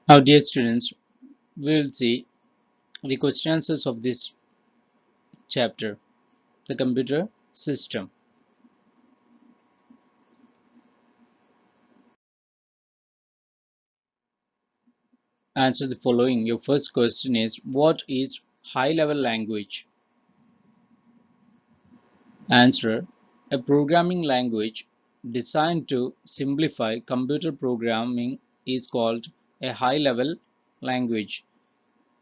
Now, dear students, we will see the question answers of this chapter, the computer system. Answer the following. Your first question is, what is high-level language? Answer, a programming language designed to simplify computer programming is called a high-level language.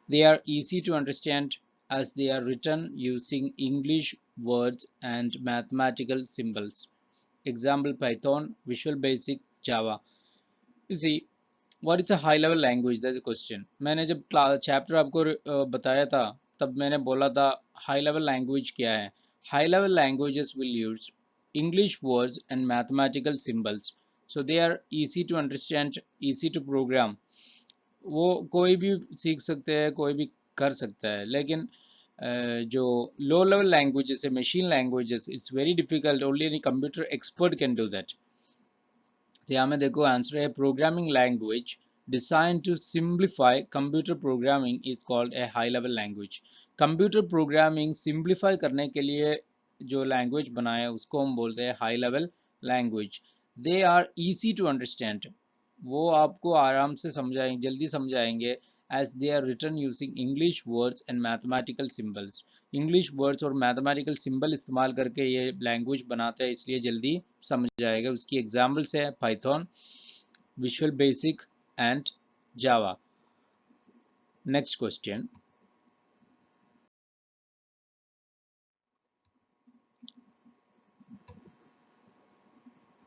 They are easy to understand as they are written using English words and mathematical symbols. Example Python, Visual Basic, Java. You see, what is a high level language? That's a question. मैंने जब chapter आपको बताया था तब मैंने बोला था high level language क्या है. High level languages will use English words and mathematical symbols. So they are easy to understand, easy to program. वो कोई भी सीख सकते हैं, कोई भी कर सकता है, लेकिन जो लो लेवल लैंग्वेजेस है, machine languages, it's very difficult. Only any computer expert can do that. तो यहाँ में देखो आंसर है programming language design to simplify computer programming is called a high level language. Computer programming simplify करने के लिए जो लैंग्वेज बनाया उसको हम बोलते हैं high level language. They are easy to understand. वो आपको आराम से समझाएंगे, जल्दी समझाएंगे, as they are written using English words and mathematical symbols. English words और मैथमेटिकल सिंबल इस्तेमाल करके ये लैंग्वेज बनाते हैं, इसलिए जल्दी समझ जाएगा. उसकी एग्जाम्पल्स है Python, visual basic and Java. Next question.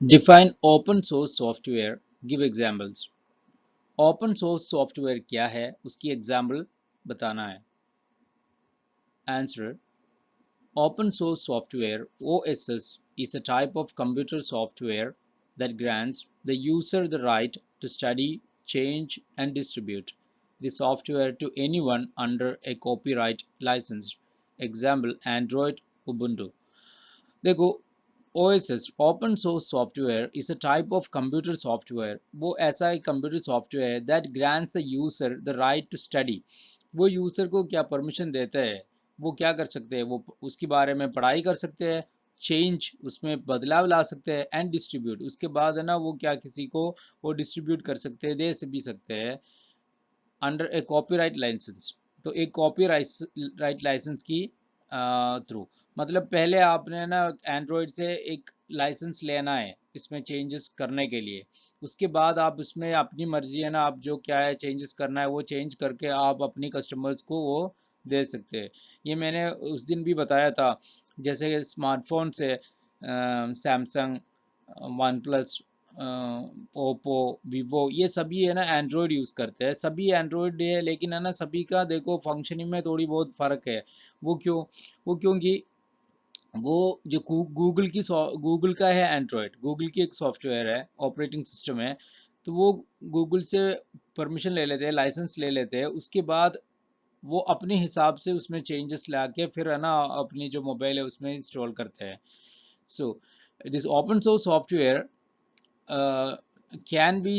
Define open source software, give examples. Open source software क्या है, उसकी एग्जाम्पल बताना है. Answer, open source software (OSS) is a type of computer software that grants the user the right to study, change, and distribute the software to anyone under a copyright license. Example Android, Ubuntu. देखो, OSS open source software is a type of computer software. वो ऐसा एक computer software that grants the user the right to study. वो user को क्या permission देता है, वो क्या कर सकते हैं, वो उसके बारे में पढ़ाई कर सकते हैं, चेंज उसमें बदलाव ला सकते हैं, एंड डिस्ट्रीब्यूट उसके बाद है ना वो क्या किसी को वो डिस्ट्रीब्यूट कर सकते हैं, दे भी सकते हैं अंडर ए कॉपीराइट लाइसेंस. तो एक कॉपीराइट लाइसेंस की थ्रू, मतलब पहले आपने ना एंड्रॉयड से एक लाइसेंस लेना है इसमें चेंजेस करने के लिए. उसके बाद आप उसमें अपनी मर्जी है ना, आप जो क्या है चेंजेस करना है वो चेंज करके आप अपनी कस्टमर्स को वो दे सकते हैं. ये मैंने उस दिन भी बताया था. जैसे स्मार्टफोन से Samsung, one plus, Oppo, Vivo, ये सभी है ना एंड्रॉयड यूज़ करते हैं. सभी एंड्रॉयड है, लेकिन है ना सभी का देखो फंक्शनिंग में थोड़ी बहुत फ़र्क है. वो क्यों? वो क्योंकि वो जो गूगल की गूगल का है एंड्रॉयड, गूगल की एक सॉफ्टवेयर है, ऑपरेटिंग सिस्टम है. तो वो गूगल से परमिशन ले लेते हैं, लाइसेंस ले लेते हैं. उसके बाद वो अपने हिसाब से उसमें चेंजेस ला के फिर है ना अपनी जो मोबाइल है उसमें इंस्टॉल करते हैं. So this open source software can be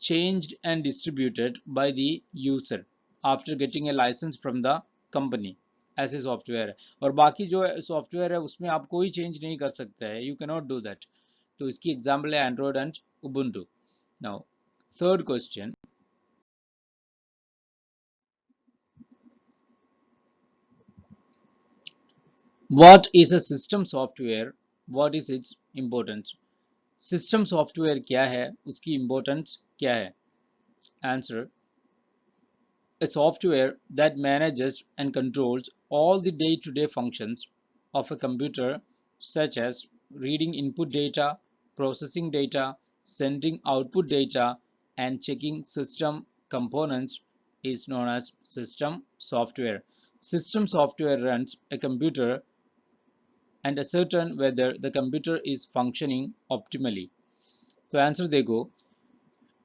changed and distributed by the user after getting a license from the company. ऐसे सॉफ्टवेयर है, और बाकी जो सॉफ्टवेयर है उसमें आप कोई चेंज नहीं कर सकते हैं, you can not do that. तो इसकी एग्जांपल है Android and Ubuntu. Now third question. What is a system software, what is its importance. System software क्या है, उसकी इम्पोर्टेंस क्या है. Answer, a software that manages and controls all the day-to-day functions of a computer, such as reading input data, processing data, sending output data, and checking system components, is known as system software. System software runs a computer and ascertain whether the computer is functioning optimally. तो answer देखो,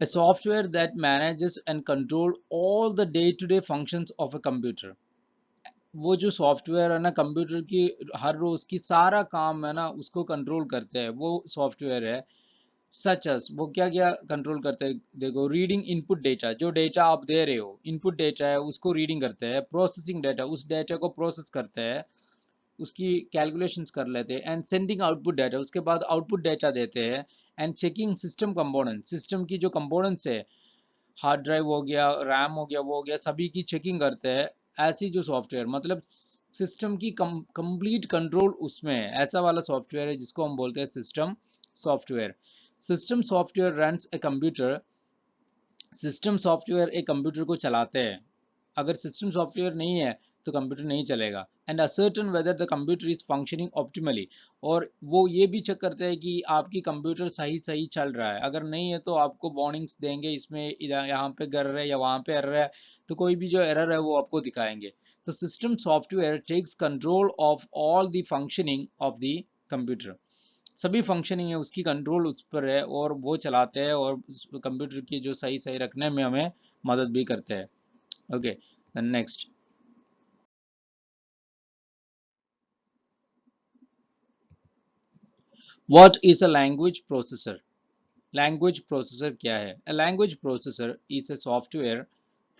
a software that manages and control all the day-to-day functions of a computer. वो जो software है ना computer की हर रोज की सारा काम है ना उसको कंट्रोल करते हैं, वो सॉफ्टवेयर है. सच एस वो क्या क्या कंट्रोल करते हैं, देखो रीडिंग इनपुट डेटा, जो डेटा आप दे रहे हो इनपुट डेटा है उसको रीडिंग करते हैं, प्रोसेसिंग डेटा उस डेटा को प्रोसेस करते हैं, उसकी कैलकुलेशंस कर लेते हैं, एंड सेंडिंग आउटपुट डाटा उसके बाद आउटपुट डाटा देते हैं, and checking system component, system की जो कंपोनेंट्स है, हार्ड ड्राइव हो गया, रैम हो गया, वो हो गया, सभी की चेकिंग करते हैं। ऐसी जो सॉफ्टवेयर मतलब सिस्टम की कंप्लीट कंट्रोल उसमें है, ऐसा वाला सॉफ्टवेयर है जिसको हम बोलते हैं system software. System software runs a computer, system software एक कंप्यूटर को चलाते हैं, अगर सिस्टम सॉफ्टवेयर नहीं है तो कंप्यूटर नहीं चलेगा, and ascertain whether the computer is functioning optimally, और वो ये भी चेक करते हैं कि आपकी कंप्यूटर सही सही चल रहा है, अगर नहीं है तो आपको वार्निंग्स देंगे, इसमें यहाँ पे एरर है या वहाँ पे एरर है, तो कोई भी जो एरर है वो आपको दिखाएंगे। तो system software takes control of all the functioning of the computer, सभी फंक्शनिंग है उसकी कंट्रोल उस पर है, और वो चलाते हैं और कंप्यूटर की जो सही सही रखने में हमें मदद भी करते हैं। Okay, next, what is a language processor? Language processor क्या है? A language processor is a software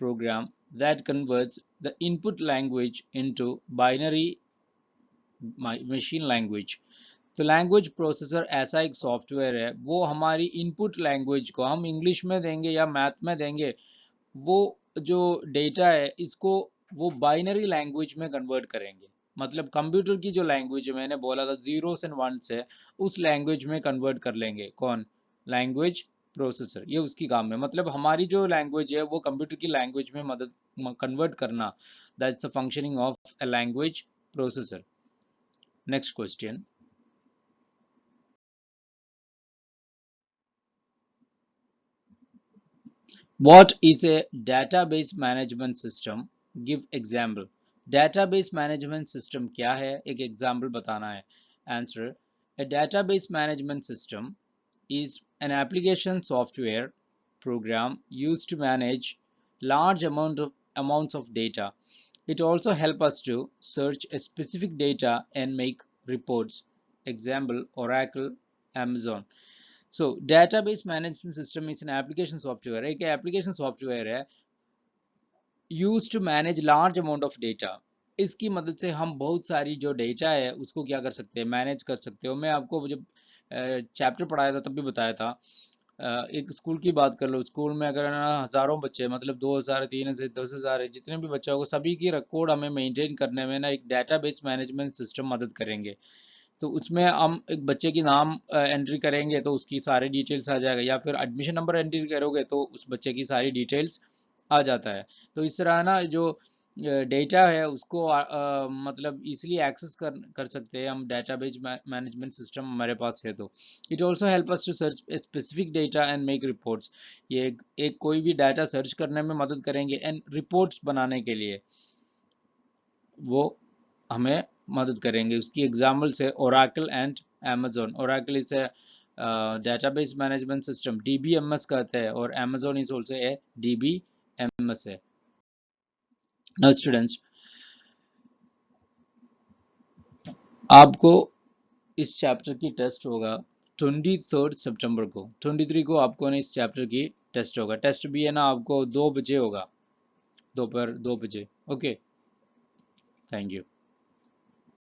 program that converts the input language into binary machine language। तो लैंग्वेज प्रोसेसर ऐसा एक सॉफ्टवेयर है, वो हमारी इनपुट लैंग्वेज को हम इंग्लिश में देंगे या मैथ में देंगे, वो जो डेटा है इसको वो बाइनरी लैंग्वेज में कन्वर्ट करेंगे, मतलब कंप्यूटर की जो लैंग्वेज है मैंने बोला था जीरोस एंड वंस है, उस लैंग्वेज में कन्वर्ट कर लेंगे। कौन? लैंग्वेज प्रोसेसर, ये उसकी काम है, मतलब हमारी जो लैंग्वेज है वो कंप्यूटर की लैंग्वेज में मदद कन्वर्ट करना, that's the functioning of a language processor. Next question, what is a database management system? Give example। database management system क्या है, एक example बताना है। Answer, a database management system is an application software program used to manage large amounts of data. It also helps us to search a specific data and make reports। Example, Oracle, Amazon। So database management system is an application software, एक application software है use to manage large amount of data, इसकी मदद से हम बहुत सारी जो data है उसको क्या कर सकते हैं, मैनेज कर सकते हो। मैं आपको जब चैप्टर पढ़ाया था तब भी बताया था, एक स्कूल की बात कर लो, स्कूल में अगर ना हजारों बच्चे मतलब 2000 3000 10,000 है, जितने भी बच्चे होंगे सभी की रिकॉर्ड हमें मेंटेन करने में ना एक डेटाबेस मैनेजमेंट सिस्टम मदद करेंगे। तो उसमें हम एक बच्चे की नाम एंट्री करेंगे तो उसकी सारी डिटेल्स आ जाएगा, या फिर एडमिशन नंबर एंट्री करोगे तो उस बच्चे की सारी डिटेल्स आ जाता है। तो इस तरह ना जो डेटा है उसको मतलब इजीली एक्सेस कर सकते हैं हम, डेटाबेस मैनेजमेंट सिस्टम हमारे पास है तो। It also help us to search specific data and make reports, ये एक कोई भी डाटा सर्च करने में मदद करेंगे, एंड रिपोर्ट्स बनाने के लिए वो हमें मदद करेंगे। उसकी एग्जाम्पल्स है Oracle and amazon। Oracle is a database management system, DBMS कहते हैं, और amazon is also a DBMS है। नाउ स्टूडेंट्स, आपको इस चैप्टर की टेस्ट होगा 23 सितंबर को, 23 को आपको ना इस चैप्टर की टेस्ट होगा। टेस्ट भी है ना आपको 2 बजे होगा, दोपहर 2 बजे। Okay, thank you.